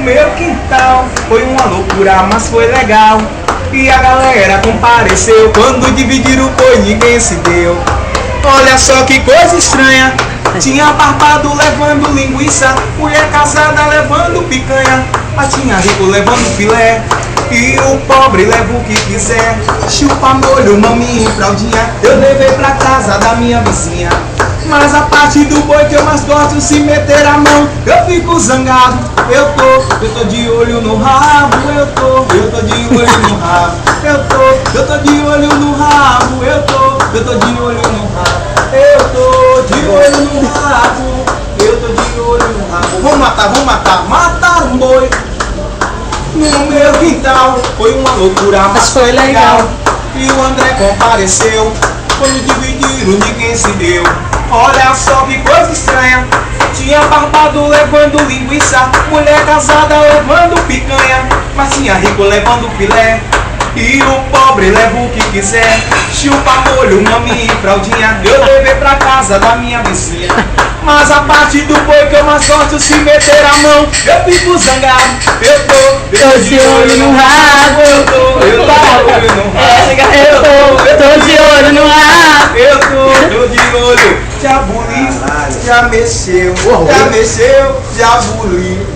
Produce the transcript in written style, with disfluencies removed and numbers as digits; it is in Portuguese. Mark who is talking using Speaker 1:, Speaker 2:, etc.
Speaker 1: meu quintal. Foi uma loucura, mas foi legal. E a galera compareceu. Quando dividiram o boi, ninguém se deu. Olha só que coisa estranha. Tinha barbado levando linguiça, mulher casada levando picanha, mas tinha rico levando filé. E o pobre leva o que quiser. Chupa molho, maminha e fraldinha. Eu levei pra casa da minha vizinha. Mas a parte do boi que eu mais gosto, se meter a mão, eu fico zangado. Eu tô de olho no rabo. Eu tô de olho no rabo. Eu tô de olho no rabo. Eu tô de olho no rabo. Eu tô de olho no rabo. Eu tô de olho no rabo. Vamos matar. Mataram um boi no meu quintal. Foi uma loucura, mas foi legal. E o André compareceu. Quando dividiram, ninguém se deu. Olha só que coisa estranha. Tinha barbado levando linguiça, mulher casada levando picanha, mas tinha rico levando filé. E o pobre leva o que quiser. Chupa molho, maminha e fraldinha. Eu levei pra casa da minha vizinha. Mas a parte do boi que eu mais gosto, se meter a mão, eu fico zangado. Eu tô de olho no rabo. Eu tô de olho no rabo. Eu tô de olho no rabo. Eu tô de olho. Já buli, já mexeu, já buli.